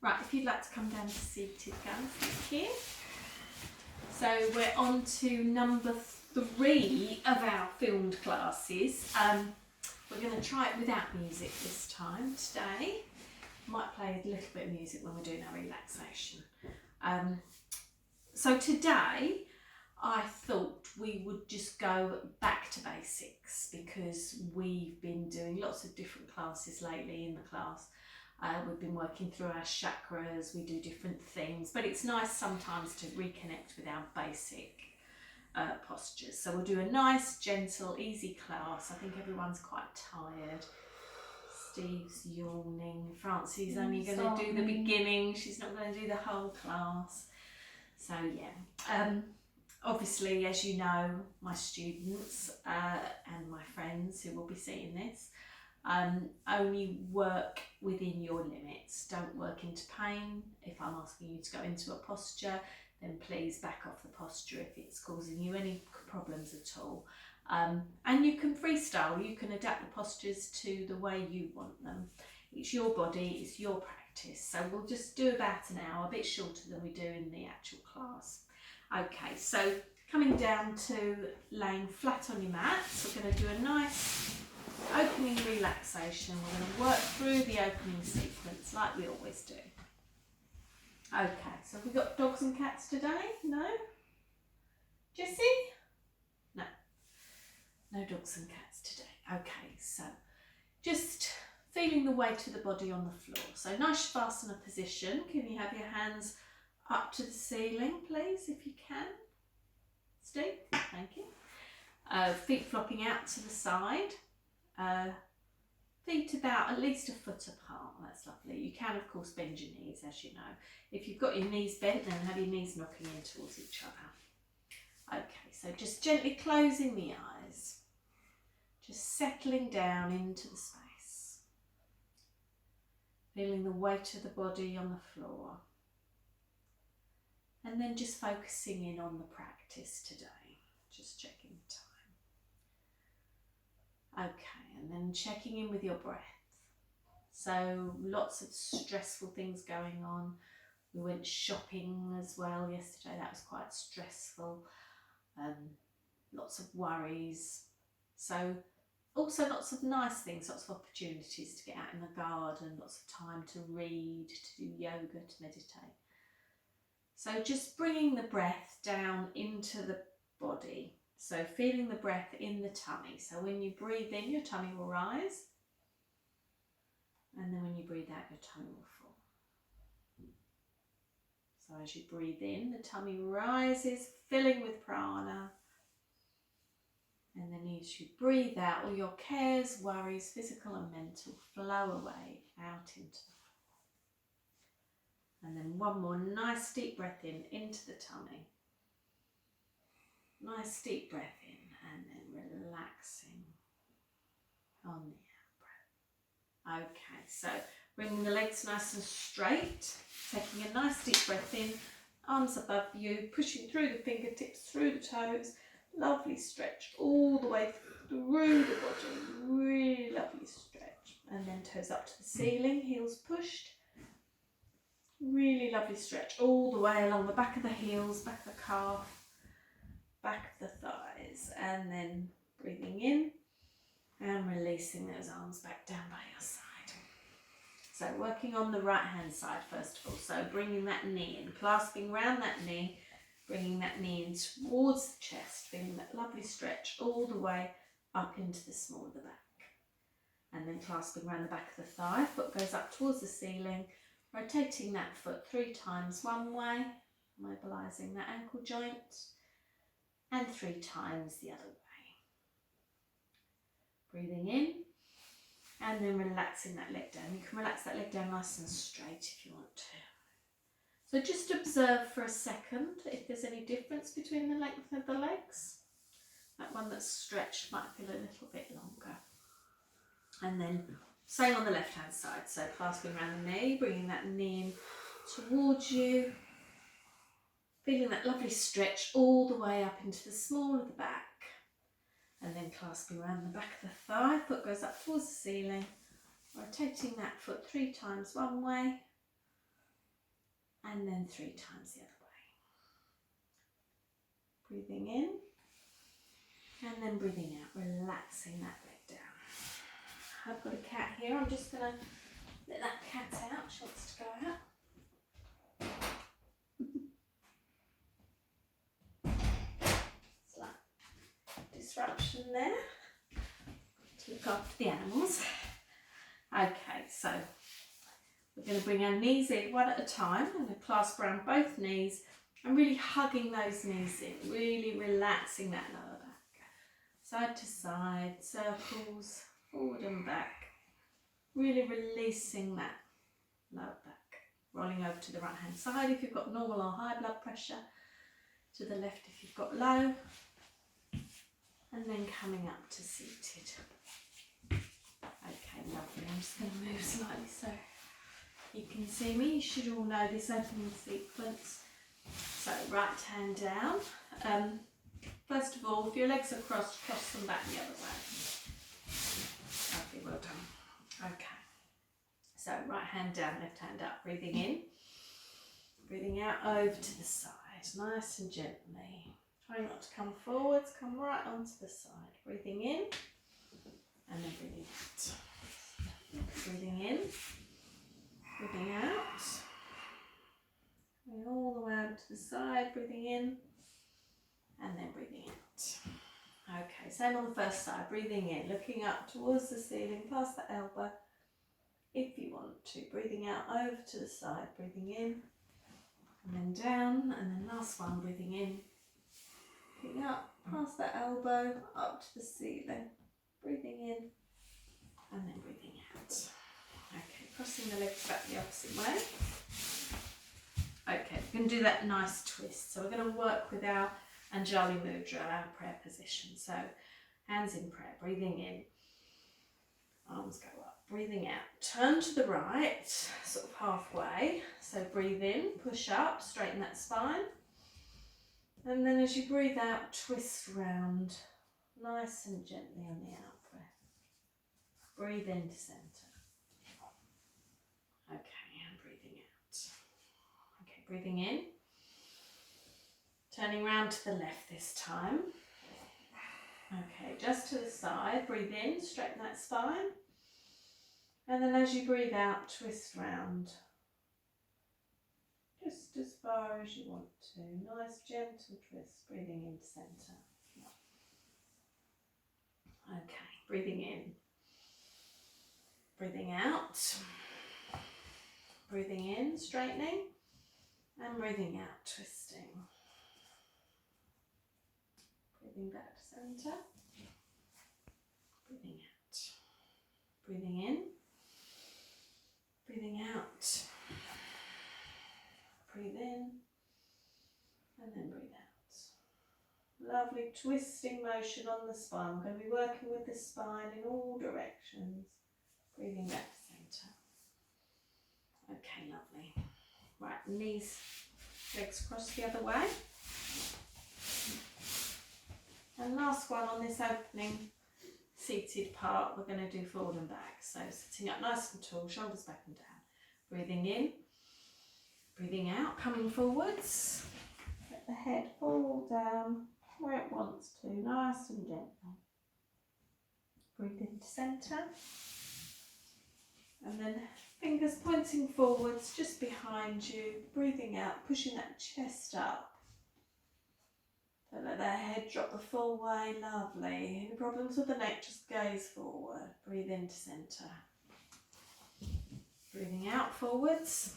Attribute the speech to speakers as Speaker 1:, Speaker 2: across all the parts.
Speaker 1: Right, if you'd like to come down to seated again, thank you. So we're on to number 3 of our filmed classes. We're going to try it without music this time today. Might play a little bit of music when we're doing our relaxation. So today I thought we would just go back to basics because we've been doing lots of different classes lately in the class. We've been working through our chakras, we do different things, but it's nice sometimes to reconnect with our basic postures. So we'll do a nice, gentle, easy class. I think everyone's quite tired. Steve's yawning. Francie's only going to do the beginning. She's not going to do the whole class. So yeah, obviously, as you know, my students and my friends who will be seeing this, only work within your limits. Don't work into pain. If I'm asking you to go into a posture, then please back off the posture if it's causing you any problems at all. And you can freestyle, you can adapt the postures to the way you want them. It's your body, it's your practice. So we'll just do about an hour, a bit shorter than we do in the actual class. Okay, so coming down to laying flat on your mat, so we're going to do a nice opening relaxation. We're going to work through the opening sequence like we always do. Okay, so have we got dogs and cats today? No? Jessie? No. No dogs and cats today. Okay, so just feeling the weight of the body on the floor. So nice Shavasana position. Can you have your hands up to the ceiling, please, if you can? Steve, thank you. Feet flopping out to the side. Feet about at least a foot apart. That's lovely. You can, of course, bend your knees, as you know. If you've got your knees bent, then have your knees knocking in towards each other. Okay, so just gently closing the eyes. Just settling down into the space. Feeling the weight of the body on the floor. And then just focusing in on the practice today. Just checking the time. Okay, and then checking in with your breath. So lots of stressful things going on. We went shopping as well yesterday. That was quite stressful. Lots of worries. So also lots of nice things, lots of opportunities to get out in the garden, lots of time to read, to do yoga, to meditate. So just bringing the breath down into the body. So feeling the breath in the tummy. So when you breathe in, your tummy will rise. And then when you breathe out, your tummy will fall. So as you breathe in, the tummy rises, filling with prana. And then as you breathe out, all your cares, worries, physical and mental, flow away out into the floor. And then one more nice deep breath in, into the tummy. Nice deep breath in, and then relaxing on the out breath. Okay, so bringing the legs nice and straight, taking a nice deep breath in, arms above you, pushing through the fingertips, through the toes. Lovely stretch all the way through the body, really lovely stretch. And then toes up to the ceiling, heels pushed. Really lovely stretch all the way along the back of the heels, back of the calf, back of the thighs. And then breathing in and releasing those arms back down by your side. So working on the right hand side first of all. So bringing that knee in, clasping round that knee. Bringing that knee in towards the chest, feeling that lovely stretch all the way up into the small of the back. And then clasping around the back of the thigh, foot goes up towards the ceiling, rotating that foot 3 times one way, mobilising that ankle joint, and 3 times the other way. Breathing in, and then relaxing that leg down. You can relax that leg down nice and straight if you want to. So just observe for a second if there's any difference between the length of the legs. That one that's stretched might feel a little bit longer. And then same on the left hand side. So clasping around the knee, bringing that knee in towards you. Feeling that lovely stretch all the way up into the small of the back. And then clasping around the back of the thigh, foot goes up towards the ceiling. Rotating that foot 3 times one way. and then 3 times the other way. Breathing in and then breathing out, relaxing that leg down. I've got a cat here, I'm just going to let that cat out, she wants to go out. Slight disruption there, to look after the animals. Okay, so we're going to bring our knees in one at a time. I'm going to clasp around both knees and really hugging those knees in, really relaxing that lower back. Side to side, circles, forward and back. Really releasing that lower back. Rolling over to the right hand side if you've got normal or high blood pressure. To the left if you've got low. And then coming up to seated. Okay, lovely. I'm just going to move slightly so you can see me. You should all know this opening sequence. So right hand down. First of all, if your legs are crossed, cross them back the other way. Lovely, well done. Okay. So right hand down, left hand up. Breathing in. Breathing out over to the side. Nice and gently. Try not to come forwards, come right onto the side. Breathing in and then breathing out. Breathing in, breathing out. Going all the way over to the side, breathing in and then breathing out. Okay, same on the first side. Breathing in, looking up towards the ceiling, past the elbow if you want to. Breathing out over to the side, breathing in and then down, and then last one, breathing in. Looking up past that elbow, up to the ceiling, breathing in and then breathing out. Okay, crossing the legs back the opposite way. Okay, we're going to do that nice twist. So we're going to work with our Anjali Mudra, our prayer position. So hands in prayer, breathing in, arms go up, breathing out. Turn to the right, sort of halfway. So breathe in, push up, straighten that spine. And then as you breathe out, twist round, nice and gently on the out breath. Breathe into centre. Okay, and breathing out. Okay, breathing in. Turning round to the left this time. Okay, just to the side, breathe in, straighten that spine. And then as you breathe out, twist round. Just as far as you want to. Nice gentle twist, breathing into centre. Okay, breathing in. Breathing out. Breathing in, straightening. And breathing out, twisting. Breathing back to centre. Breathing out. Breathing in. Breathing out. Breathe in and then breathe out. Lovely twisting motion on the spine. We're going to be working with the spine in all directions. Breathing back to centre. Okay, lovely. Right, knees, legs cross the other way. And last one on this opening seated part, we're going to do forward and back. So sitting up nice and tall, shoulders back and down. Breathing in. Breathing out, coming forwards. Let the head fall down where it wants to, nice and gently. Breathe into centre. And then fingers pointing forwards, just behind you. Breathing out, pushing that chest up. Don't let that head drop the full way, lovely. Any problems with the neck, just gaze forward. Breathe into centre. Breathing out forwards.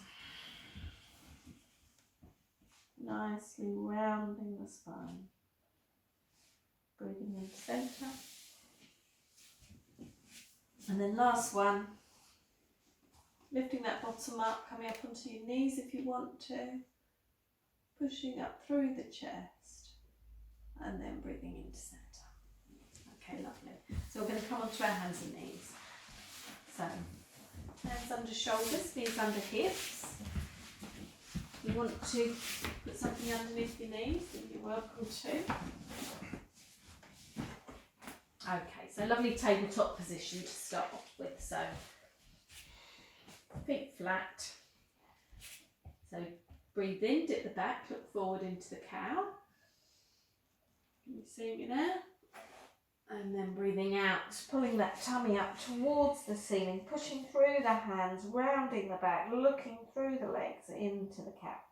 Speaker 1: Nicely rounding the spine. Breathing into centre. And then last one, lifting that bottom up, coming up onto your knees if you want to. Pushing up through the chest. And then breathing into centre. Okay, lovely. So we're going to come onto our hands and knees. So, hands under shoulders, knees under hips. If you want to put something underneath your knees, then you're welcome to. Okay, so lovely tabletop position to start off with. So feet flat. So Breathe in, dip the back, look forward into the cow. Can you see me there? And then breathing out, pulling that tummy up towards the ceiling, pushing through the hands, rounding the back, looking through the legs into the cat.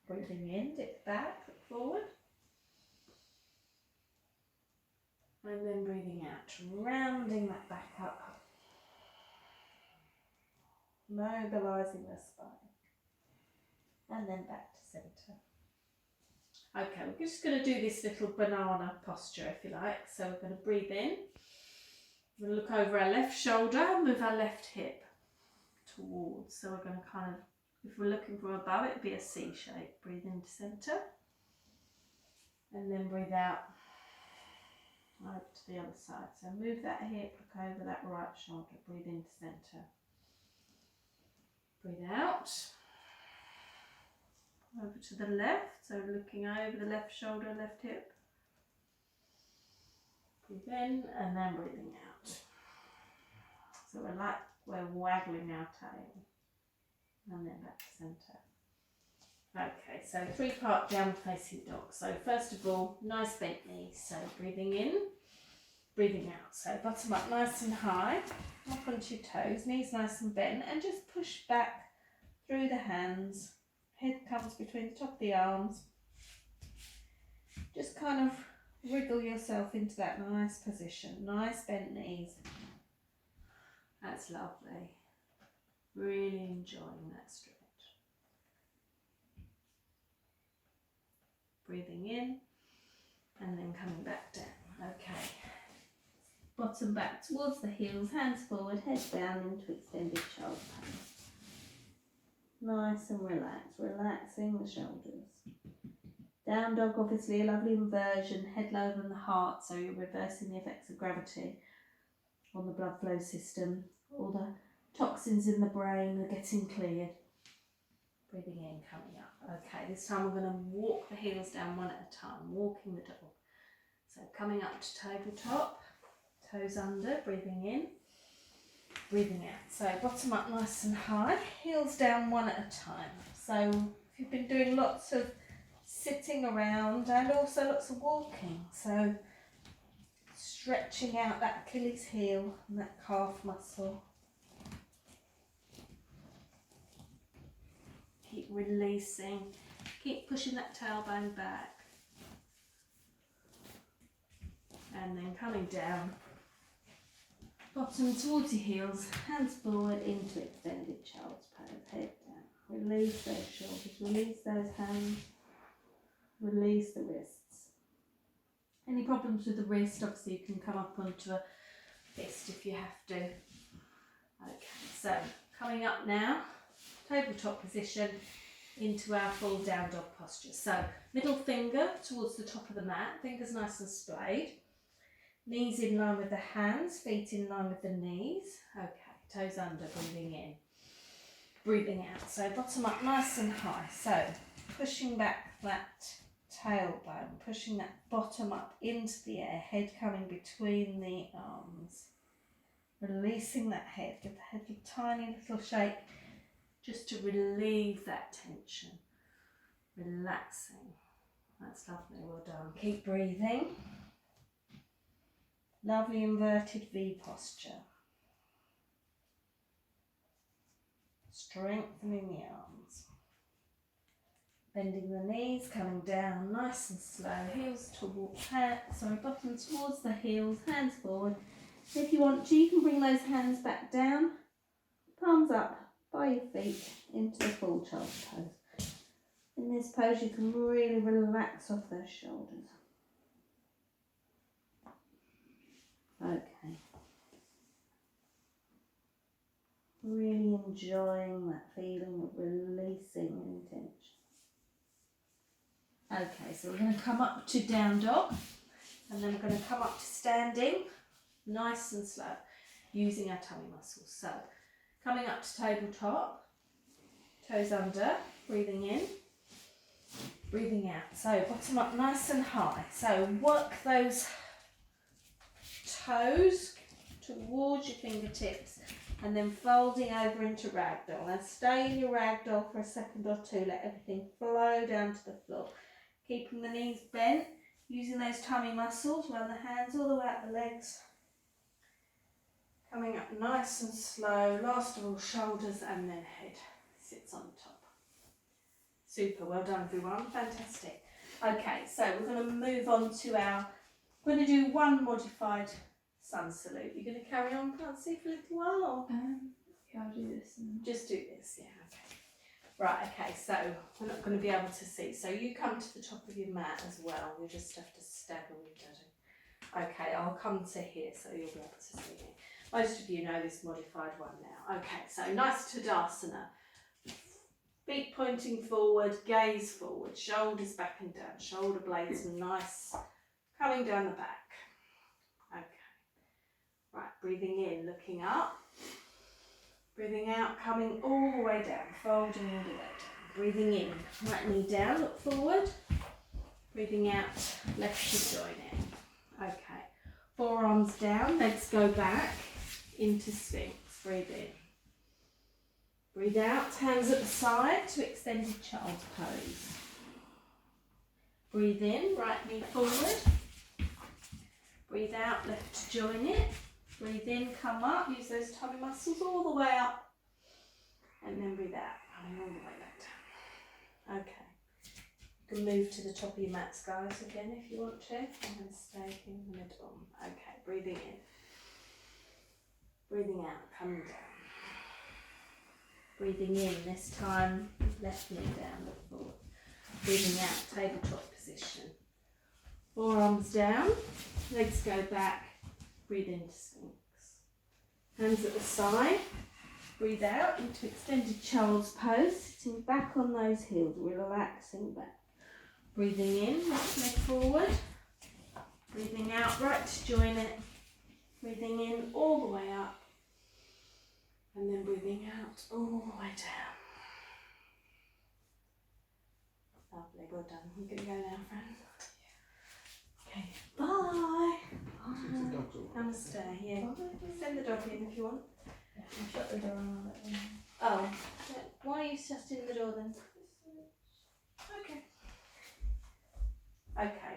Speaker 1: Breathing in, dip back, look forward. And then breathing out, rounding that back up. Mobilising the spine. And then back to centre. Okay, we're just going to do this little banana posture, if you like. So we're going to breathe in. We're going to look over our left shoulder, move our left hip towards. So we're going to kind of, if we're looking from above, it'd be a C shape. Breathe into centre. And then breathe out over to the other side. So move that hip, look over that right shoulder. Breathe into centre. Breathe out. Over to the left, so looking over the left shoulder, left hip. Breathe in and then breathing out. So we're waggling our tail. And then back to centre. Okay, so 3-part down facing dog. So first of all, nice bent knees. So breathing in, breathing out. So bottom up nice and high, up onto your toes, knees nice and bent, and just push back through the hands. Head comes between the top of the arms. Just kind of wriggle yourself into that nice position. Nice bent knees. That's lovely. Really enjoying that stretch. Breathing in and then coming back down. Okay. Bottom back towards the heels, hands forward, head down into extended child pose. Nice and relaxed, relaxing the shoulders. Down dog, obviously a lovely inversion, head lower than the heart, so you're reversing the effects of gravity on the blood flow system. All the toxins in the brain are getting cleared. Breathing in, coming up. Okay, this time we're going to walk the heels down one at a time, walking the dog. So coming up to tabletop, toes under, breathing in. Breathing out. So bottom up nice and high, heels down one at a time. So if you've been doing lots of sitting around and also lots of walking, so stretching out that Achilles heel and that calf muscle. Keep releasing, keep pushing that tailbone back. And then coming down. Bottom towards your heels, hands forward into extended child's pose, head down. Release those shoulders, release those hands, release the wrists. Any problems with the wrist, obviously you can come up onto a fist if you have to. Okay, so coming up now, tabletop position into our full down dog posture. So middle finger towards the top of the mat, fingers nice and splayed. Knees in line with the hands, feet in line with the knees. Okay, toes under, breathing in, breathing out. So bottom up nice and high. So pushing back that tailbone, pushing that bottom up into the air, head coming between the arms. Releasing that head, give the head a tiny little shake just to relieve that tension. Relaxing. That's lovely, well done. Keep breathing. Lovely inverted V posture. Strengthening the arms. Bending the knees, coming down nice and slow. Heels towards, bottom towards the heels, hands forward. If you want to, you can bring those hands back down, palms up by your feet into the full child's pose. In this pose, you can really relax off those shoulders. Okay. Really enjoying that feeling of releasing any tension. Okay, so we're going to come up to down dog, and then we're going to come up to standing, nice and slow, using our tummy muscles. So, coming up to tabletop, toes under, breathing in, breathing out. So, bottom up nice and high. So, work those toes towards your fingertips,
Speaker 2: and then folding over into ragdoll. Now stay in your ragdoll for a second or two, let everything flow down to the floor. Keeping the knees bent, using those tummy muscles, run the hands all the way up the legs. Coming up nice and slow, last of all shoulders and then head sits on top. Super, well done everyone, fantastic. Okay, so we're going to move on to we're going to do one modified sun salute. You're going to carry on, Francie, for a little while? Or?
Speaker 1: Yeah, I'll do this.
Speaker 2: Just do this, yeah, okay. Right, okay, so we're not going to be able to see. So you come to the top of your mat as well. You'll just have to stagger with Daddy. Okay, I'll come to here so you'll be able to see me. Most of you know this modified one now. Okay, so nice Tadasana. Feet pointing forward, gaze forward, shoulders back and down, shoulder blades nice, coming down the back. Okay. Right, breathing in, looking up. Breathing out, coming all the way down, folding all the way down. Breathing in, right knee down, look forward. Breathing out, left hip join in. Okay, forearms down, legs go back into Sphinx. Breathe in. Breathe out, hands at the side to extended child's pose. Breathe in, right knee forward. Breathe out, left to join it. Breathe in, come up, use those tummy muscles all the way up. And then breathe out, coming all the way back down. Okay. You can move to the top of your mats, guys, again if you want to. I'm going to stay in the middle. Okay, breathing in. Breathing out, coming down. Breathing in, this time, left knee down, look forward. Breathing out, tabletop position. Forearms down, legs go back. Breathe into Sphinx. Hands at the side. Breathe out into extended child's pose, sitting back on those heels, relaxing back. Breathing in, left leg forward. Breathing out, right to join it. Breathing in all the way up. And then breathing out all the way down. Lovely, well done. I'm going to go now, friends. Okay, bye. Namaste, yeah. Send the dog in if you want.
Speaker 1: I'll shut the door and I'll let them in.
Speaker 2: Oh, why are you shutting the door then? Okay. Okay.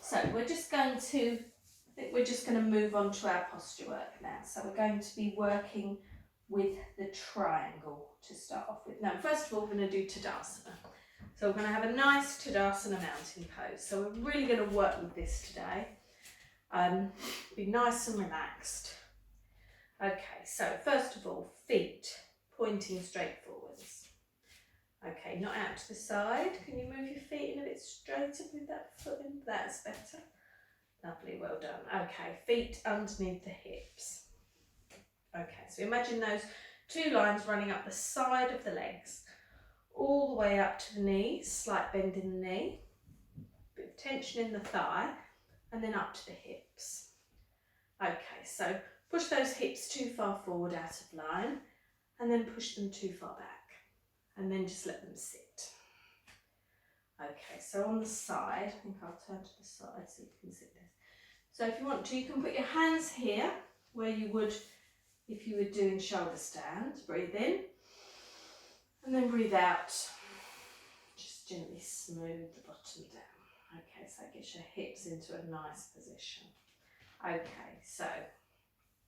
Speaker 2: So we're just going to move on to our posture work now. So we're going to be working with the triangle to start off with. Now, first of all, we're going to do Tadasana. So we're going to have a nice Tadasana mountain pose. So we're really going to work with this today. Be nice and relaxed. Okay, so first of all, feet pointing straight forwards. Okay, not out to the side. Can you move your feet in a bit straighter with that foot in? That's better. Lovely, well done. Okay, feet underneath the hips. Okay, so imagine those two lines running up the side of the legs, all the way up to the knees, slight bend in the knee, bit of tension in the thigh, and then up to the hips. Okay, so push those hips too far forward out of line, and then push them too far back, and then just let them sit. Okay, so on the side, I think I'll turn to the side so you can sit this. So if you want to, you can put your hands here, where you would if you were doing shoulder stands. Breathe in, and then breathe out. Just gently smooth the bottom down. Okay, so that gets your hips into a nice position. Okay, so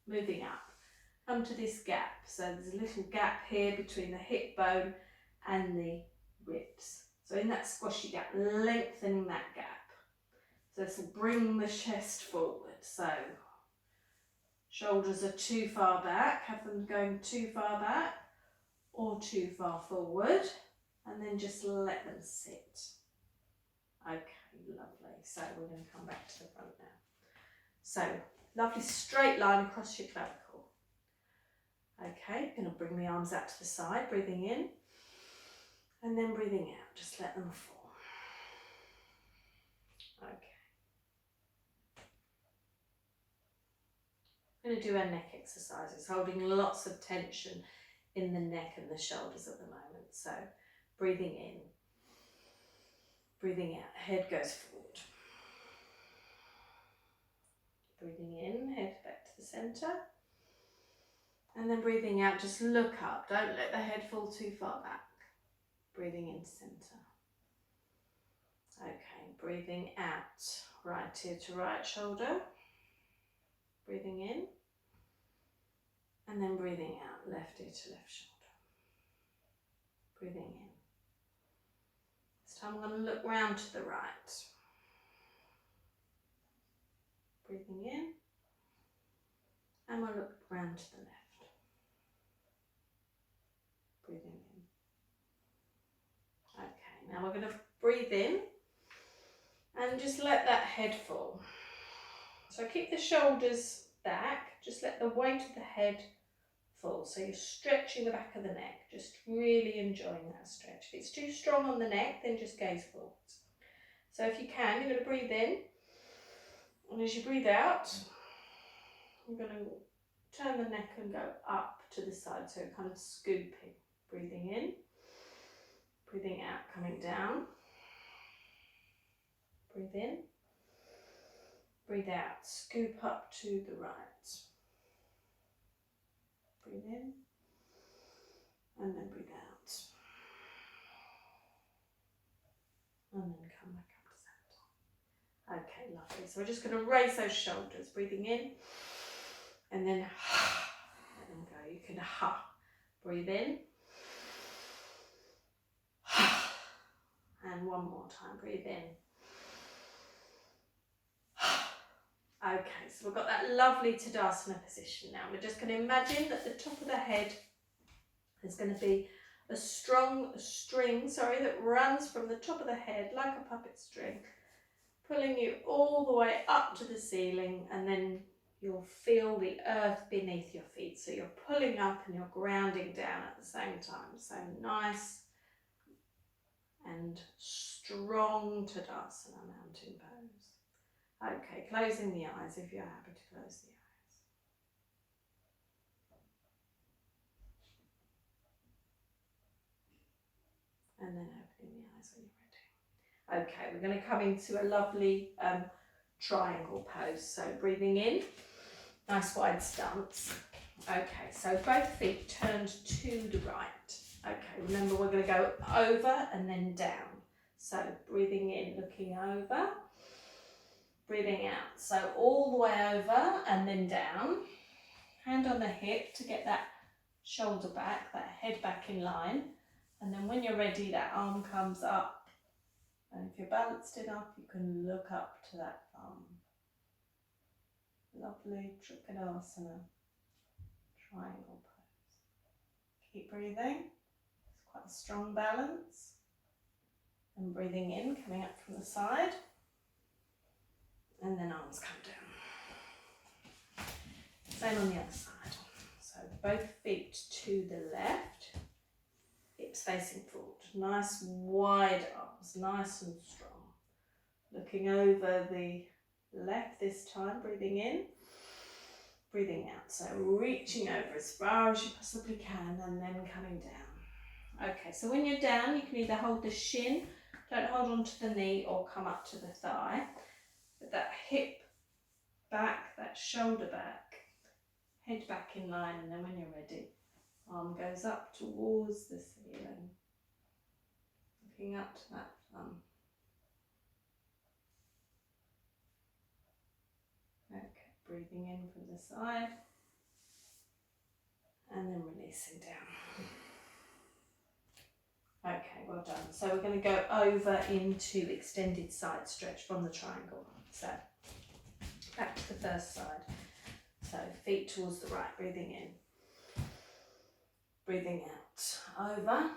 Speaker 2: moving up, come to this gap. So there's a little gap here between the hip bone and the ribs. So in that squashy gap, lengthening that gap. So this will bring the chest forward. So shoulders are too far back, have them going too far back or too far forward, and then just let them sit. Okay, lovely. So we're going to come back to the front now. So, lovely straight line across your clavicle. Okay, going to bring the arms out to the side, breathing in, and then breathing out. Just let them fall. Okay. We're going to do our neck exercises, holding lots of tension in the neck and the shoulders at the moment. So, breathing in, breathing out, head goes forward. Breathing in, head back to to centre. And then breathing out, just look up. Don't let the head fall too far back. Breathing into centre. Okay, breathing out, right ear to right shoulder. Breathing in. And then breathing out, left ear to left shoulder. Breathing in. This time I'm going to look round to the right. Breathing in. And we'll look round to the left. Breathing in. Okay, now we're going to breathe in and just let that head fall. So keep the shoulders back, just let the weight of the head fall. So you're stretching the back of the neck, just really enjoying that stretch. If it's too strong on the neck, then just gaze forwards. So if you can, you're going to breathe in, and as you breathe out, you're going to turn the neck and go up to the side, so kind of scooping. Breathing in, breathing out, coming down. Breathe in, breathe out, scoop up to the right. Breathe in, and then breathe out. And then come back up to center. Okay, lovely. So we're just going to raise those shoulders, breathing in, and then let them go. You can breathe in. And one more time, breathe in. Okay, so we've got that lovely Tadasana position now. We're just going to imagine that the top of the head is going to be a strong string, that runs from the top of the head like a puppet string, pulling you all the way up to the ceiling, and then you'll feel the earth beneath your feet. So you're pulling up and you're grounding down at the same time. So nice and strong Tadasana mountain pose. Okay, closing the eyes if you're happy to close the eyes. And then opening the eyes when you're ready. Okay, we're going to come into a lovely triangle pose. So breathing in, nice wide stance. Okay, so both feet turned to the right. Okay, remember we're going to go over and then down. So breathing in, looking over. Breathing out, so all the way over and then down. Hand on the hip to get that shoulder back, that head back in line. And then when you're ready, that arm comes up. And if you're balanced enough, you can look up to that arm. Lovely Trikonasana triangle pose. Keep breathing. It's quite a strong balance. And breathing in, coming up from the side. And then arms come down. Same on the other side. So both feet to the left, hips facing forward. Nice wide arms, nice and strong. Looking over the left this time, breathing in, breathing out. So reaching over as far as you possibly can and then coming down. Okay, so when you're down, you can either hold the shin, don't hold on to the knee, or come up to the thigh. But that hip back, that shoulder back, head back in line, and then when you're ready, arm goes up towards the ceiling, looking up to that thumb. Okay, breathing in from the side, and then releasing down. Okay, well done. So we're going to go over into extended side stretch from the triangle. So back to the first side. So feet towards the right, breathing in. Breathing out, over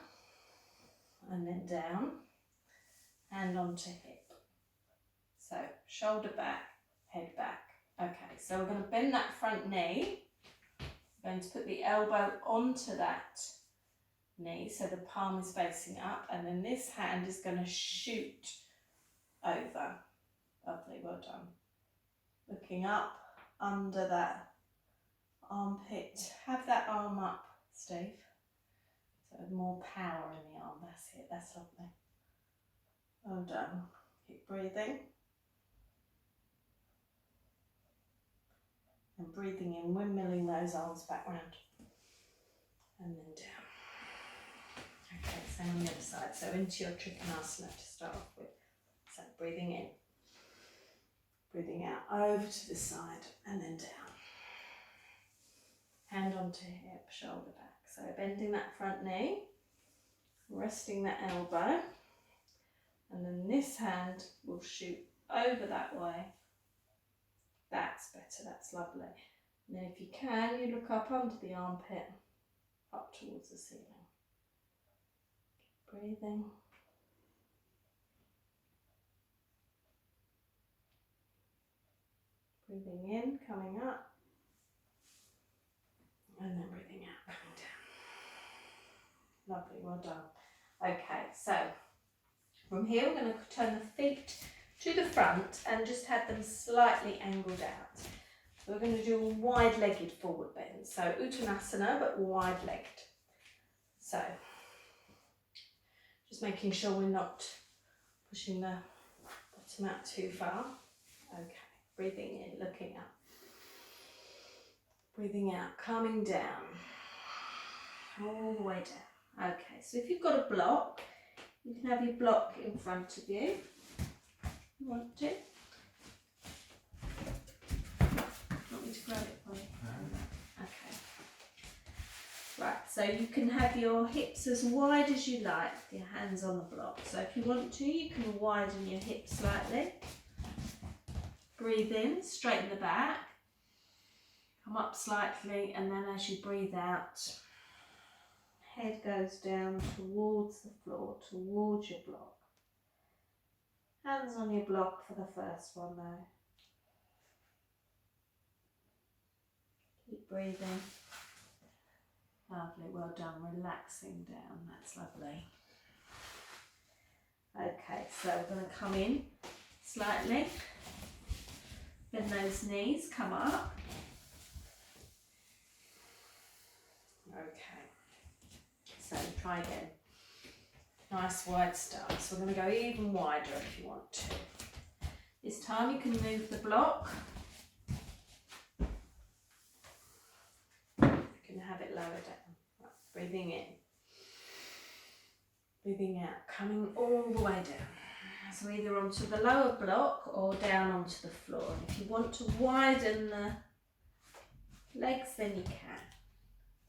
Speaker 2: and then down, hand onto hip. So shoulder back, head back. Okay, so we're going to bend that front knee. We're going to put the elbow onto that knee, so the palm is facing up, and then this hand is going to shoot over. Lovely, well done. Looking up under that armpit. Have that arm up, Steve. So more power in the arm, that's it, that's lovely. Well done. Keep breathing. And breathing in, windmilling those arms back round. And then down. Okay, same on the other side. So into your Trikonasana to start off with. So breathing in, breathing out, over to the side and then down. Hand onto hip, shoulder back. So bending that front knee, resting that elbow, and then this hand will shoot over that way. That's better, that's lovely. And then if you can, you look up under the armpit, up towards the ceiling. Breathing. Breathing in, coming up. And then breathing out, coming down. Lovely, well done. Okay, so from here we're going to turn the feet to the front and just have them slightly angled out. So we're going to do a wide-legged forward bend. So Uttanasana, but wide-legged. So just making sure we're not pushing the bottom out too far. Okay, breathing in, looking up. Breathing out, coming down, all the way down. Okay, so if you've got a block, you can have your block in front of you. You want to? Want me to grab it for you? Okay. Right, so you can have your hips as wide as you like, with your hands on the block. So if you want to, you can widen your hips slightly. Breathe in, straighten the back. Come up slightly, and then as you breathe out, head goes down towards the floor, towards your block. Hands on your block for the first one though. Keep breathing. Lovely, well done. Relaxing down, that's lovely. Okay, so we're going to come in slightly. Bend those knees, come up. Okay, so try again. Nice wide start. So we're going to go even wider if you want to. This time you can move the block. You can have it lower down. Right, breathing in. Breathing out, coming all the way down. So either onto the lower block or down onto the floor. And if you want to widen the legs, then you can.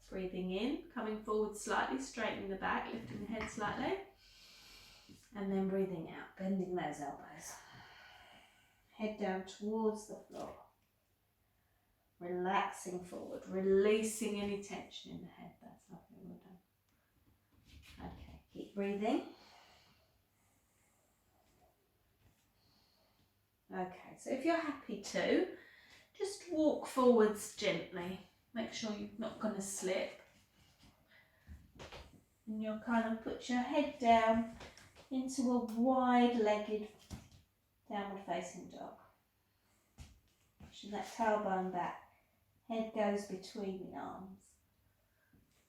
Speaker 2: Breathing in, coming forward slightly, straightening the back, lifting the head slightly. And then breathing out, bending those elbows. Head down towards the floor. Relaxing forward, releasing any tension in the head. That's lovely, well done. Okay, keep breathing. Okay, so if you're happy to, just walk forwards gently. Make sure you're not going to slip. And you'll kind of put your head down into a wide-legged downward facing dog. Pushing that tailbone back. Head goes between the arms.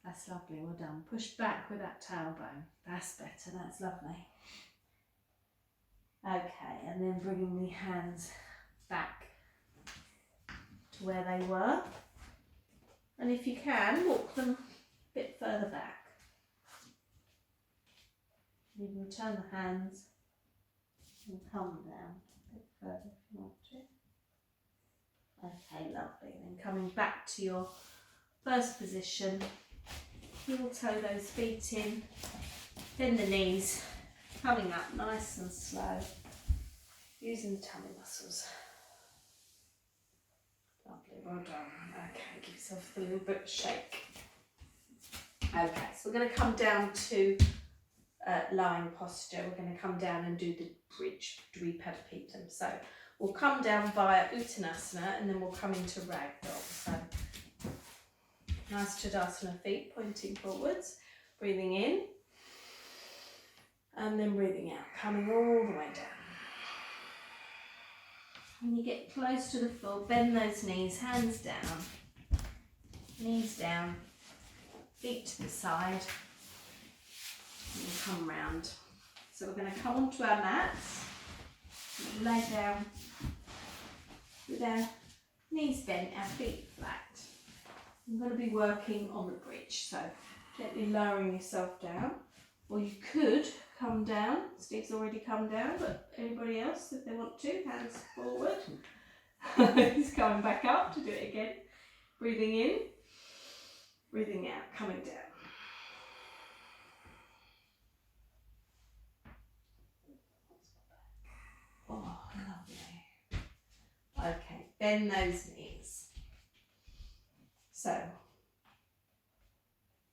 Speaker 2: That's lovely, well done. Push back with that tailbone. That's better, that's lovely. Okay, and then bringing the hands back to where they were. And if you can, walk them a bit further back. You can turn the hands and come down a bit further if you want to. Okay, lovely. Then coming back to your first position, you will toe those feet in, bend the knees, coming up nice and slow, using the tummy muscles. Lovely, well done. Okay, give yourself a little bit of shake. Okay, so we're going to come down to lying posture. We're going to come down and do the bridge Dvipadipedam. So we'll come down via Uttanasana and then we'll come into Ragdoll. So nice Tadasana feet pointing forwards, breathing in and then breathing out, coming all the way down. When you get close to the floor, bend those knees, hands down, knees down, feet to the side, and we'll come round. So we're going to come onto our mats, lay down with our
Speaker 1: knees bent, our feet flat. I'm going to be working on the bridge, so gently lowering yourself down, or you could come down. Steve's already come down, but anybody else, if they want to, hands forward. He's coming back up to do it again. Breathing in, breathing out, coming down. Oh, lovely. Okay, bend those knees. So,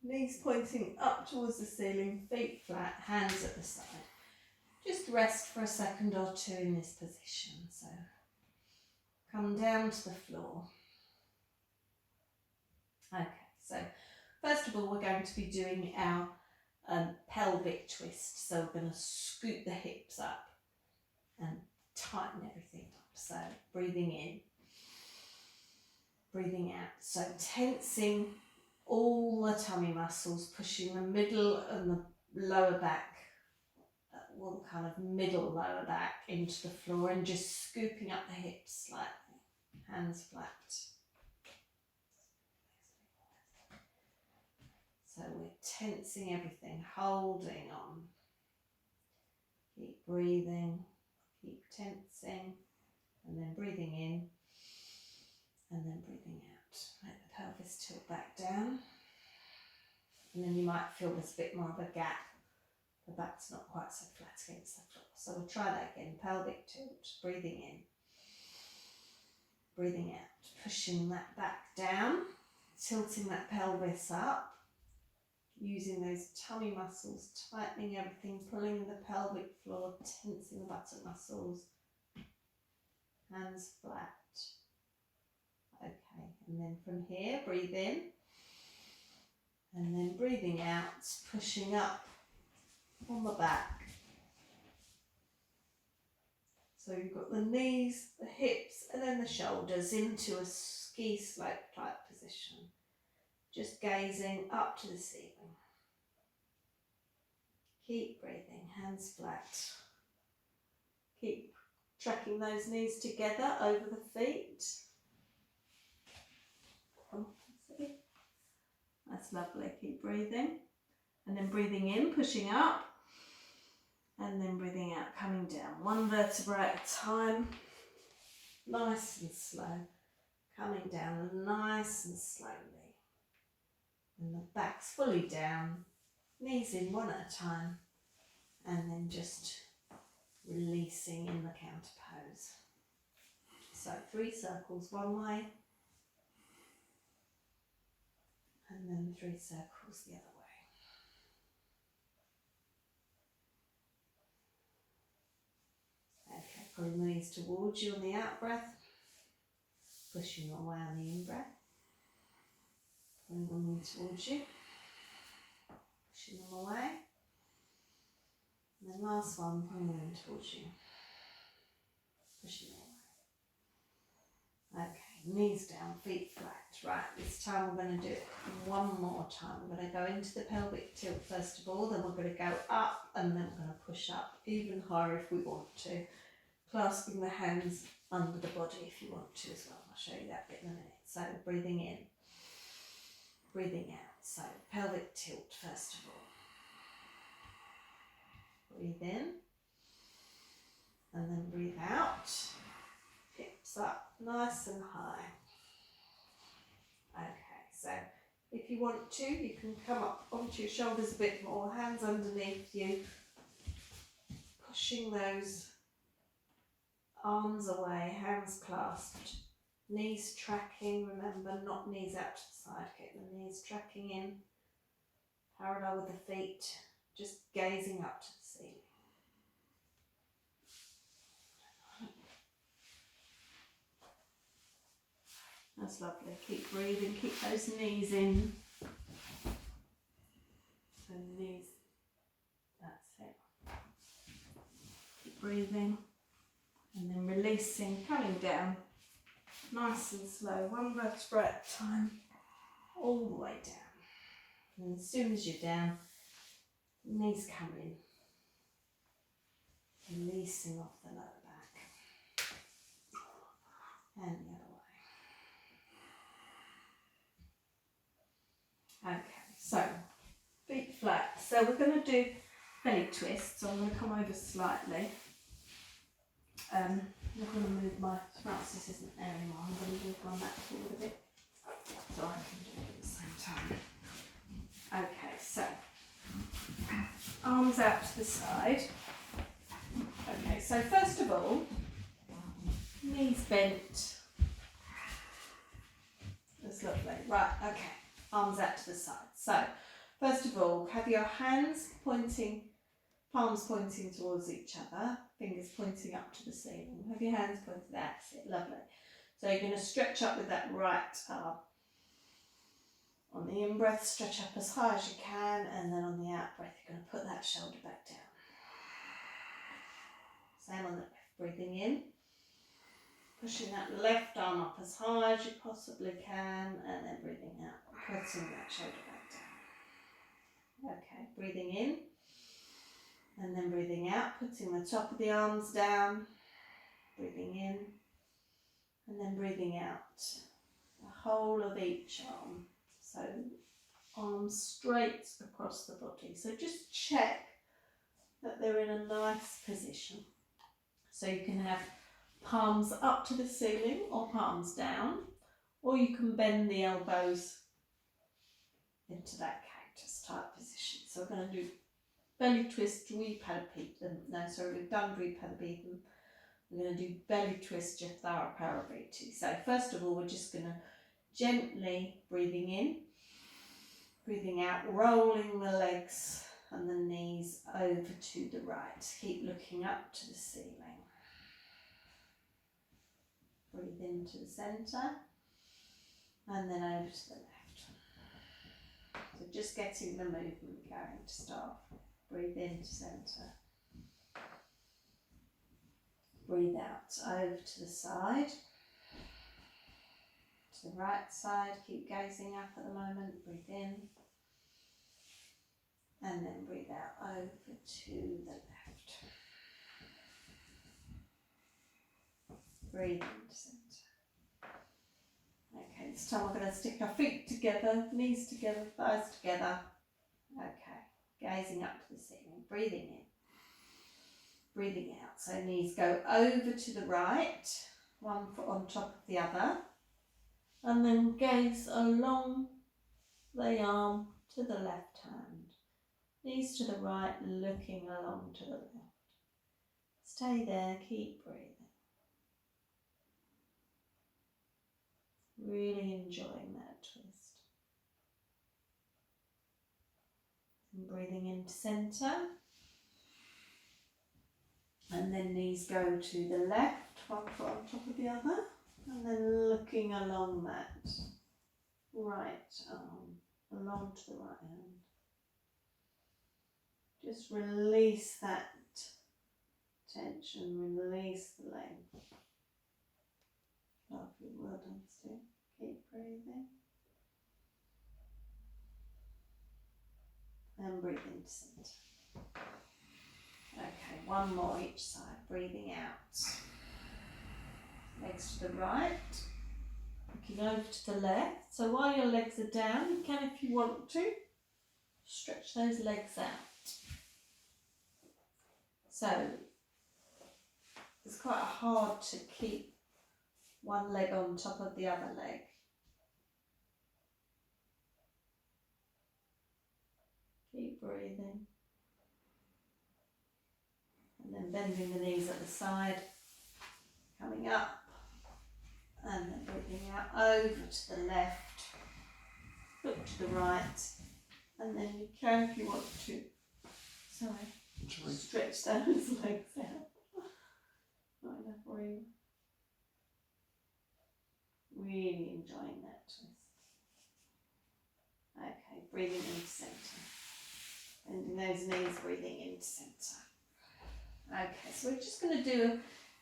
Speaker 1: knees pointing up towards the ceiling, feet flat, hands at the side. Just rest for a second or two in this position. So, come down to the floor. Okay, so first of all, we're going to be doing our pelvic twist. So we're going to scoot the hips up and tighten everything up. So breathing in, breathing out. So tensing all the tummy muscles, pushing the middle and the lower back, well, kind of middle lower back into the floor, and just scooping up the hips slightly, hands flat. So we're tensing everything, holding on. Keep breathing, keep tensing, and then breathing in, and then breathing out. Let the pelvis tilt back down. And then you might feel there's a bit more of a gap. The back's not quite so flat against the floor. So we'll try that again. Pelvic tilt, breathing in, breathing out, pushing that back down, tilting that pelvis up. Using those tummy muscles, tightening everything, pulling the pelvic floor, tensing the buttock muscles. Hands flat. Okay, and then from here, breathe in. And then breathing out, pushing up on the back. So you've got the knees, the hips, and then the shoulders into a ski slope type position. Just gazing up to the ceiling. Keep breathing, hands flat. Keep tracking those knees together over the feet. That's lovely. Keep breathing. And then breathing in, pushing up. And then breathing out, coming down. One vertebra at a time. Nice and slow. Coming down nice and slowly. And the back's fully down. Knees in one at a time. And then just releasing in the counter pose. So 3 circles one way. And then 3 circles the other way. Okay, pulling the knees towards you on the out breath. Pushing them away on the in breath. Pulling the knees towards you. Pushing them away. And then last one, pulling them towards you. Pushing them away. Okay, knees down, feet flat. Right, this time we're going to do it one more time. We're going to go into the pelvic tilt first of all, then we're going to go up, and then we're going to push up even higher if we want to. Clasping the hands under the body if you want to as well. I'll show you that bit in a minute. So breathing in, breathing out. So pelvic tilt first of all. Breathe in, and then breathe out. Hips up, nice and high. Okay, so if you want to, you can come up onto your shoulders a bit more, hands underneath you, pushing those arms away, hands clasped, knees tracking, remember, not knees out to the side, get the knees tracking in, parallel with the feet, just gazing up to the ceiling. That's lovely. Keep breathing, keep those knees in. So knees, that's it. Keep breathing. And then releasing, coming down. Nice and slow, one vertebra at a time. All the way down. And as soon as you're down, knees come in. Releasing off the lower back. And the other way.
Speaker 2: Okay, so feet flat. So we're going to do belly twists. So I'm going to come over slightly. I'm going to move my, Francis isn't there anymore, I'm going to move my mat forward a bit so I can do it at the same time. Okay, so arms out to the side. Okay, so first of all, knees bent. That's lovely. Right, okay, arms out to the side. So first of all, have your hands pointing, palms pointing towards each other, fingers pointing up to the ceiling. Have your hands pointed, that's it, lovely. So you're going to stretch up with that right arm. On the in-breath, stretch up as high as you can, and then on the out-breath, you're going to put that shoulder back down. Same on the left, breathing in, pushing that left arm up as high as you possibly can, and then breathing out, putting that shoulder back down. Okay, breathing in, and then breathing out, putting the top of the arms down, breathing in, and then breathing out, the whole of each arm. So arms straight across the body. So just check that they're in a nice position. So you can have palms up to the ceiling or palms down, or you can bend the elbows into that cactus type position. So we're going to do belly twist, Dvipadipedam. No, sorry, we've done Dvipadipedam. We're going to do belly twist, Jathara Paravriti. So first of all, we're just going to gently breathing in, breathing out, rolling the legs and the knees over to the right. Keep looking up to the ceiling. Breathe into the centre and then over to the left. So just getting the movement going to start. Breathe into centre. Breathe out over to the side. To the right side, keep gazing up at the moment. Breathe in. And then breathe out over to the left. Breathe into centre. Okay, this time we're going to stick our feet together, knees together, thighs together. Okay, gazing up to the ceiling. Breathing in. Breathing out. So knees go over to the right, one foot on top of the other. And then gaze along the arm to the left hand. Knees to the right, looking along to the left. Stay there, keep breathing. Really enjoying that twist. And breathing into centre. And then knees go to the left, one foot on top of the other. And then looking along that right arm, along to the right hand. Just release that tension, release the length. Lovely, well done, Steve. Keep breathing. And breathe into centre. Okay, one more each side. Breathing out. Legs to the right. Looking over to the left. So while your legs are down, you can, if you want to, stretch those legs out. So it's quite hard to keep one leg on top of the other leg. Keep breathing. And then bending the knees at the side, coming up, and then breathing out over to the left, look to the right, and then you can, if you want to, stretch those legs out. Not enough room. Really enjoying that twist. Okay, breathing into centre. Bending those knees, breathing into centre. Okay, so we're just going to do a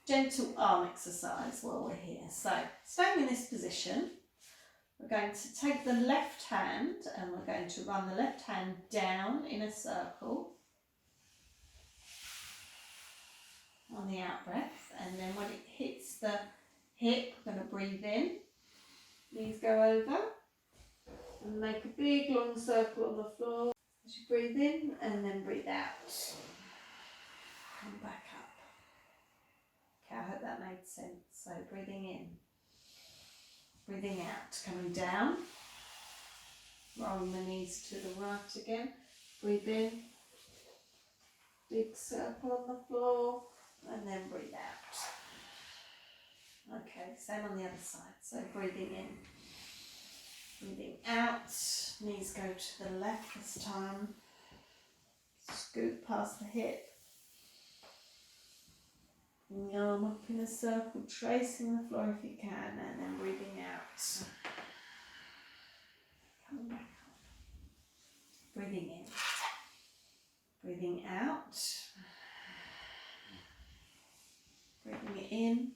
Speaker 2: gentle arm exercise while we're here. So, staying in this position, we're going to take the left hand and we're going to run the left hand down in a circle on the out breath, and then when it hits the hip, we're going to breathe in, knees go over, And make a big long circle on the floor as you breathe in and then breathe out. Come back up. Okay, I hope that made sense. So breathing in, breathing out, coming down, rolling the knees to the right again. Breathe in, big circle on the floor, and then breathe out. Okay, same on the other side. So breathing in, breathing out, knees go to the left this time. Scoot past the hip. Bring the arm up in a circle, tracing the floor if you can, and then breathing out. Coming back up. Breathing in. Breathing out. Breathing it in.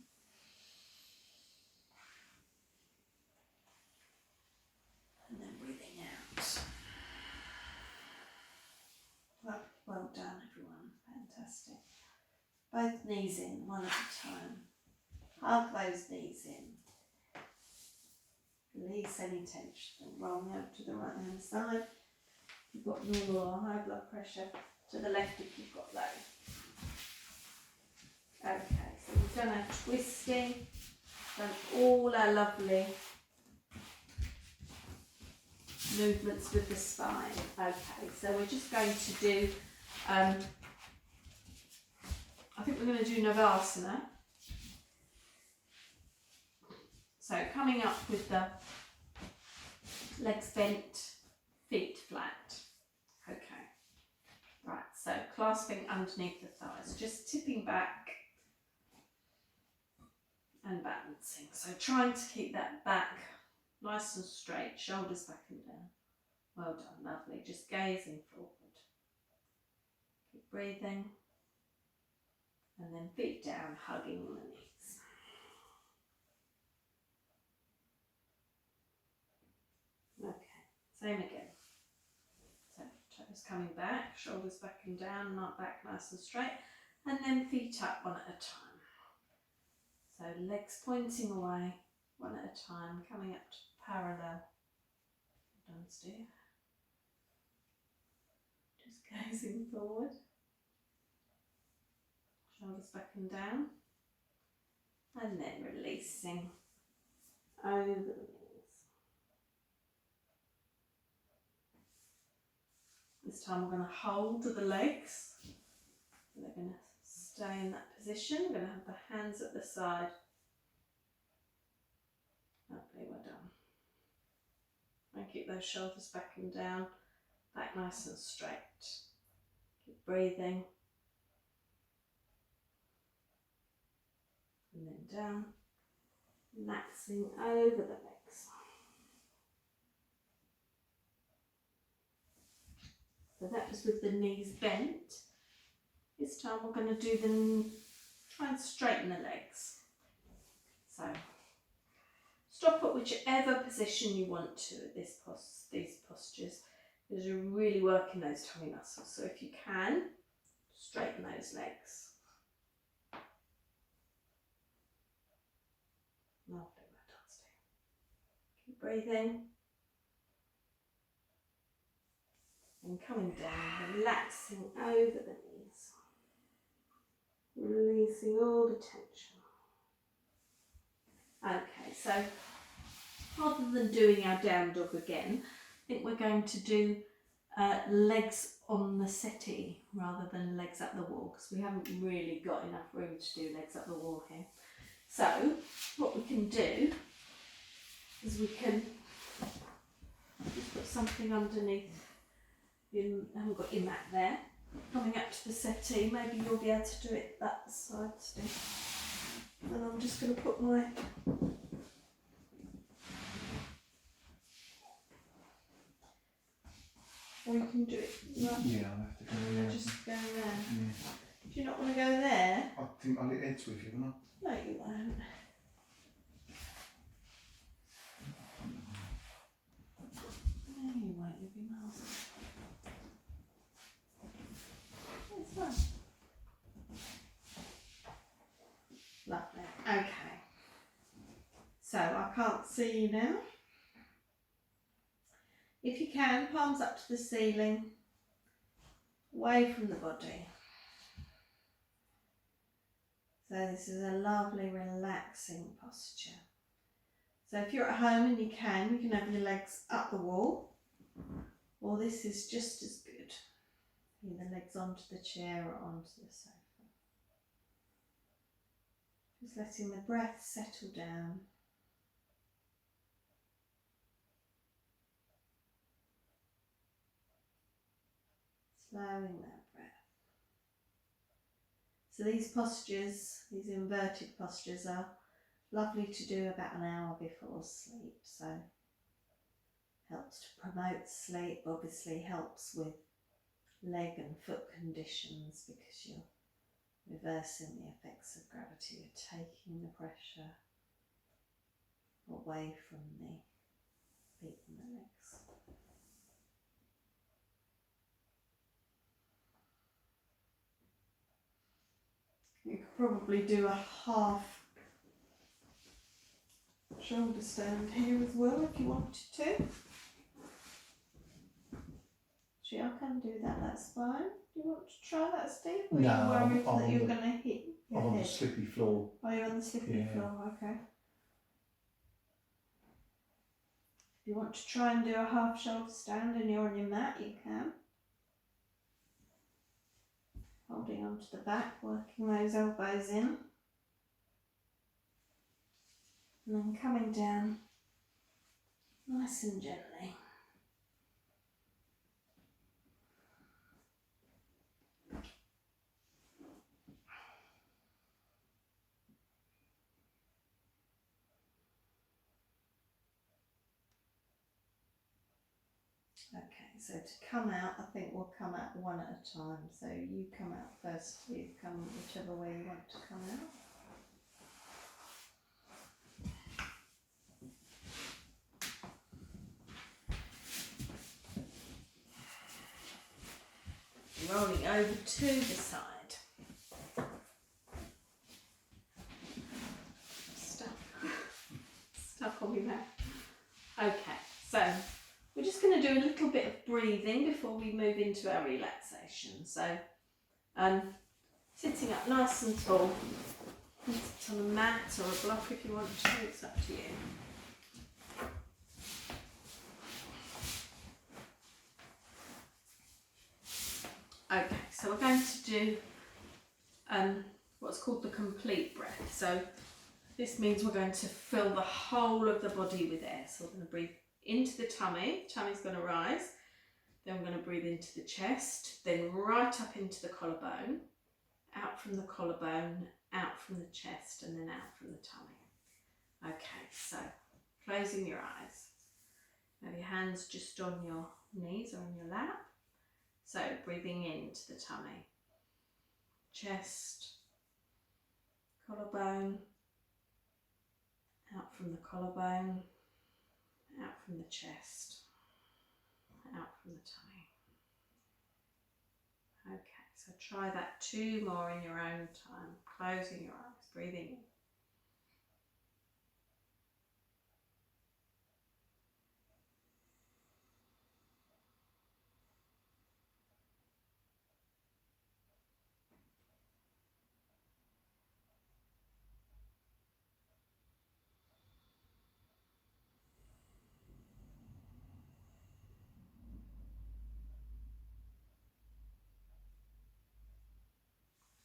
Speaker 2: And then breathing out. Well done, everyone. Fantastic. Both knees in, one at a time. Hug those knees in. Release any tension. Rolling over to the right hand side. If you've got normal or high blood pressure, to the left if you've got low. Okay, so we've done our twisting, done all our lovely movements with the spine. Okay, so we're just going to do, I think we're going to do Navasana. So coming up with the legs bent, feet flat. Okay, right, so clasping underneath the thighs, just tipping back and balancing. So trying to keep that back nice and straight, shoulders back and down. Well done, lovely. Just gazing forward. Keep breathing. And then feet down, hugging the knees. Okay, same again. So toes coming back, shoulders back and down, not back nice and straight. And then feet up one at a time. So legs pointing away, one at a time, coming up to parallel. Well done, Steve. Just gazing forward. Shoulders back and down. And then releasing over the knees. This time we're going to hold the legs. So they're going to stay in that position. We're going to have the hands at the side. Lovely, well done. And keep those shoulders back and down, back nice and straight. Keep breathing. And then down, relaxing over the legs. So that was with the knees bent. This time we're going to do them, try and straighten the legs. So stop at whichever position you want to at these postures, because you're really working those tummy muscles. So if you can, straighten those legs. Lovely, fantastic. Keep breathing. And coming down, relaxing over the knees. Releasing all the tension. Okay, so rather than doing our down dog again, I think we're going to do legs on the settee rather than legs up the wall, because we haven't really got enough room to do legs up the wall here. So what we can do is we can just put something underneath. You haven't got your mat there. Coming up to the settee, maybe you'll be able to do it that side, Steve. And I'm just going to put my or you can do it right.
Speaker 3: Yeah, I'll have to go there.
Speaker 2: Just go there.
Speaker 3: Yeah.
Speaker 2: Do you not want to go there?
Speaker 3: I think I'll hit heads with you, won't
Speaker 2: No, you won't. No, you won't. You'll be miles away. It's fine. Lovely. Okay. So I can't see you now.
Speaker 1: if you can, palms up to the ceiling, away from the body. So this is a lovely relaxing posture. So if you're at home and you can have your legs up the wall, or this is just as good. Bring the legs onto the chair or onto the sofa. Just letting the breath settle down. Slowing that breath. So these postures, these inverted postures, are lovely to do about an hour before sleep. So helps to promote sleep, obviously helps with leg and foot conditions because you're reversing the effects of gravity. You're taking the pressure away from the feet and the legs. You could probably do a half shoulder stand here as well if you wanted to. Actually, I can do that, that's fine. Do you want to try that, Steve? Or
Speaker 3: No,
Speaker 1: are you worried
Speaker 3: I'm
Speaker 1: that
Speaker 3: on
Speaker 1: you're
Speaker 3: the-
Speaker 1: going to hit your
Speaker 3: I'm on the
Speaker 1: head?
Speaker 3: slippy floor.
Speaker 1: Oh, you're on the slippy
Speaker 3: Yeah.
Speaker 1: floor, okay. If you want to try and do a half shoulder stand and you're on your mat, you can. Holding onto the back, working those elbows in. And then coming down nice and gently. Okay, so to come out, I think we'll come out one at a time. So you come out first, you come whichever way you want to come out. Rolling over to the side. Stuck on my mat. Okay, so we're just going to do a little bit of breathing before we move into our relaxation. So, sitting up nice and tall, sit on a mat or a block if you want to, it's up to you. Okay, so we're going to do what's called the complete breath. So this means we're going to fill the whole of the body with air. So we're going to breathe into the tummy, tummy's going to rise, then we're going to breathe into the chest, then right up into the collarbone, out from the collarbone, out from the chest, and then out from the tummy. Okay, so closing your eyes. Now your hands just on your knees or on your lap. So breathing into the tummy, chest, collarbone, out from the collarbone, out from the chest, out from the tummy. Okay, so try that 2 more in your own time, closing your eyes, breathing in.